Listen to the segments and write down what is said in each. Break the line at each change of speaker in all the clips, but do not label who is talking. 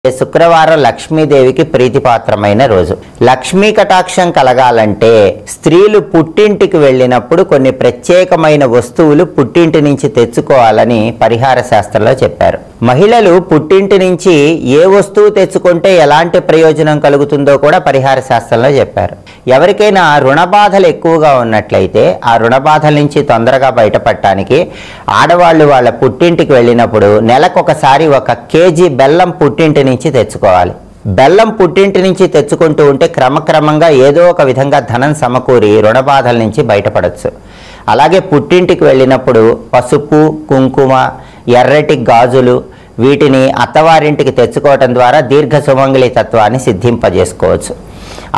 శుక్రవారం లక్ష్మీదేవికి ప్రీతిపాత్రమైన రోజు. లక్ష్మీ కటాక్షం కలగాలంటే స్త్రీలు పుట్టింటికి వెళ్ళినప్పుడు కొన్ని ప్రత్యేకమైన వస్తువులు పుట్టింటి నుంచి తెచ్చుకోవాలని పరిహార శాస్త్రంలో చెప్పారు. మహిళలు పుట్టింటి నుంచి ఏ వస్తువు తెచ్చుకుంటే ఎలాంటి ప్రయోజనం కలుగుతుందో కూడా పరిహార శాస్త్రంలో చెప్పారు. ఎవరికైనా రుణ బాధలు ఎక్కువగా ఉన్నట్లయితే ఆ రుణ బాధల నుంచి తొందరగా బయటపడటానికి ఆడవాళ్ళు వాళ్ళ పుట్టింటికి వెళ్ళినప్పుడు నెలకొకసారి 1 కేజీ బెల్లం పుట్టింటి నుంచి తెచ్చుకోవాలి. బెల్లం పుట్టింటి నుంచి తెచ్చుకుంటూ ఉంటే క్రమక్రమంగా ఏదో ఒక విధంగా ధనం సమకూరి రుణ బాధల నుంచి బయటపడవచ్చు. అలాగే పుట్టింటికి వెళ్ళినప్పుడు పసుపు, కుంకుమ, ఎర్రటి గాజులు వీటిని అత్తవారింటికి తెచ్చుకోవటం ద్వారా దీర్ఘ సుమంగళి తత్వాన్ని సిద్ధింపజేసుకోవచ్చు.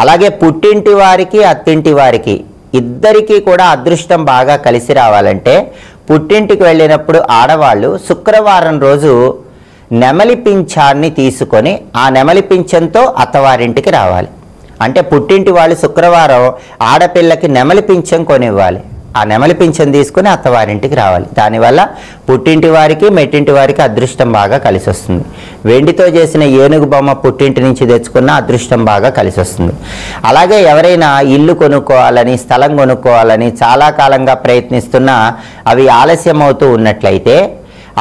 అలాగే పుట్టింటి వారికి అత్తింటి వారికి ఇద్దరికీ కూడా అదృష్టం బాగా కలిసి రావాలంటే పుట్టింటికి వెళ్ళినప్పుడు ఆడవాళ్ళు శుక్రవారం రోజు నెమలి పింఛాన్ని తీసుకొని ఆ నెమలి పింఛంతో అత్తవారింటికి రావాలి. అంటే పుట్టింటి వాళ్ళు శుక్రవారం ఆడపిల్లకి నెమలి పింఛం కొనివ్వాలి. ఆ నెమలి పింఛం తీసుకుని అత్తవారింటికి రావాలి. దానివల్ల పుట్టింటి వారికి మెట్టింటి వారికి అదృష్టం బాగా కలిసి వస్తుంది. వెండితో చేసిన ఏనుగు బొమ్మ పుట్టింటి నుంచి తెచ్చుకున్న అదృష్టం బాగా కలిసి వస్తుంది. అలాగే ఎవరైనా ఇల్లు కొనుక్కోవాలని, స్థలం కొనుక్కోవాలని చాలా కాలంగా ప్రయత్నిస్తున్నా అవి ఆలస్యం అవుతూ ఉన్నట్లయితే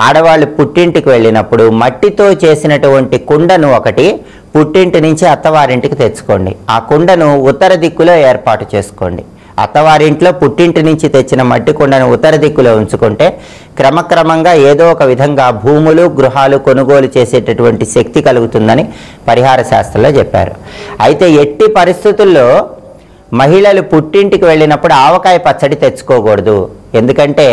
ఆడవాళ్ళు పుట్టింటికి వెళ్ళినప్పుడు మట్టితో చేసినటువంటి కుండను ఒకటి పుట్టింటి నుంచి అత్తవారింటికి తెచ్చుకోండి. ఆ కుండను ఉత్తర దిక్కులో ఏర్పాటు చేసుకోండి. అత్తవారింట్లో పుట్టింటి నుంచి తెచ్చిన మట్టి కుండను ఉత్తర దిక్కులో ఉంచుకుంటే క్రమక్రమంగా ఏదో ఒక విధంగా భూములు, గృహాలు కొనుగోలు చేసేటటువంటి శక్తి కలుగుతుందని పరిహార శాస్త్రంలో చెప్పారు. అయితే ఎట్టి పరిస్థితుల్లో మహిళలు పుట్టింటికి వెళ్ళినప్పుడు ఆవకాయ పచ్చడి తెచ్చుకోకూడదు. ఎందుకంటే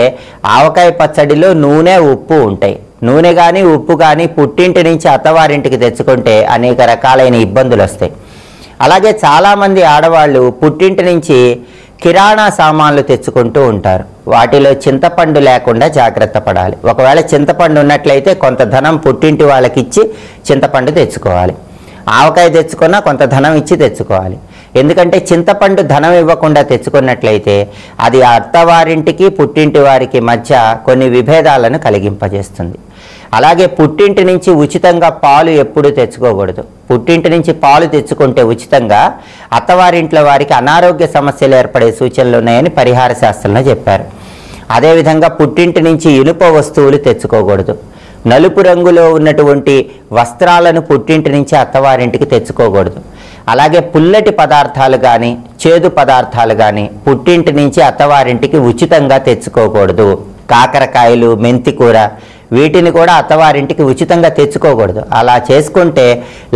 ఆవకాయ పచ్చడిలో నూనె, ఉప్పు ఉంటాయి. నూనె కానీ ఉప్పు కానీ పుట్టింటి నుంచి అత్తవారింటికి తెచ్చుకుంటే అనేక రకాలైన ఇబ్బందులు వస్తాయి. అలాగే చాలామంది ఆడవాళ్ళు పుట్టింటి నుంచి కిరాణా సామాన్లు తెచ్చుకుంటూ ఉంటారు. వాటిలో చింతపండు లేకుండా జాగ్రత్త పడాలి. ఒకవేళ చింతపండు ఉన్నట్లయితే కొంత ధనం పుట్టింటి వాళ్ళకి ఇచ్చి చింతపండు తెచ్చుకోవాలి. ఆవకాయ తెచ్చుకున్నా కొంత ధనం ఇచ్చి తెచ్చుకోవాలి. ఎందుకంటే చింతపండు ధనం ఇవ్వకుండా తెచ్చుకున్నట్లయితే అది అత్తవారింటికి పుట్టింటి వారికి మధ్య కొన్ని విభేదాలను కలిగింపజేస్తుంది. అలాగే పుట్టింటి నుంచి ఉచితంగా పాలు ఎప్పుడూ తెచ్చుకోకూడదు. పుట్టింటి నుంచి పాలు తెచ్చుకుంటే ఉచితంగా అత్తవారింట్లో వారికి అనారోగ్య సమస్యలు ఏర్పడే సూచనలు ఉన్నాయని పరిహార శాస్త్రంలో చెప్పారు. అదేవిధంగా పుట్టింటి నుంచి ఇనుప వస్తువులు తెచ్చుకోకూడదు. నలుపు రంగులో ఉన్నటువంటి వస్త్రాలను పుట్టింటి నుంచి అత్తవారింటికి తెచ్చుకోకూడదు. అలాగే పుల్లటి పదార్థాలు కానీ, చేదు పదార్థాలు కానీ పుట్టింటి నుంచి అత్తవారింటికి ఉచితంగా తెచ్చుకోకూడదు. కాకరకాయలు, మెంతి కూర వీటిని కూడా అత్తవారింటికి ఉచితంగా తెచ్చుకోకూడదు. అలా చేసుకుంటే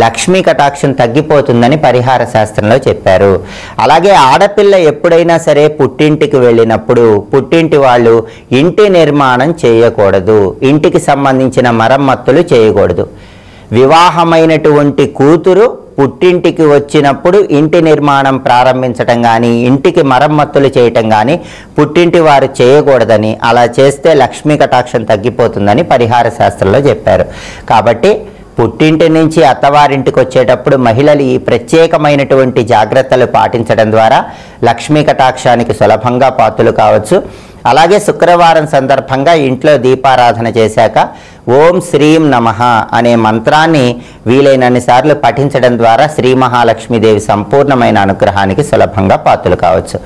లక్ష్మీ కటాక్షం తగ్గిపోతుందని పరిహార శాస్త్రంలో చెప్పారు. అలాగే ఆడపిల్ల ఎప్పుడైనా సరే పుట్టింటికి వెళ్ళినప్పుడు పుట్టింటి వాళ్ళు ఇంటి నిర్మాణం చేయకూడదు. ఇంటికి సంబంధించిన మరమ్మతులు చేయకూడదు. వివాహమైనటువంటి కూతురు పుట్టింటికి వచ్చినప్పుడు ఇంటి నిర్మాణం ప్రారంభించటం కానీ, ఇంటికి మరమ్మతులు చేయటం కానీ పుట్టింటి వారు చేయకూడదని, అలా చేస్తే లక్ష్మీ కటాక్షం తగ్గిపోతుందని పరిహార శాస్త్రంలో చెప్పారు. కాబట్టి పుట్టింటి నుంచి అత్తవారింటికి వచ్చేటప్పుడు మహిళలు ఈ ప్రత్యేకమైనటువంటి జాగ్రత్తలు పాటించడం ద్వారా లక్ష్మీ కటాక్షానికి సులభంగా పాత్రలు కావచ్చు. అలాగే శుక్రవారం సందర్భంగా ఇంట్లో దీపారాధన చేశాక ఓం శ్రీం నమః అనే మంత్రాన్ని వీలైనన్ని సార్లు పఠించడం ద్వారా శ్రీ మహాలక్ష్మీదేవి సంపూర్ణమైన అనుగ్రహానికి సులభంగా పాత్రలు కావచ్చు.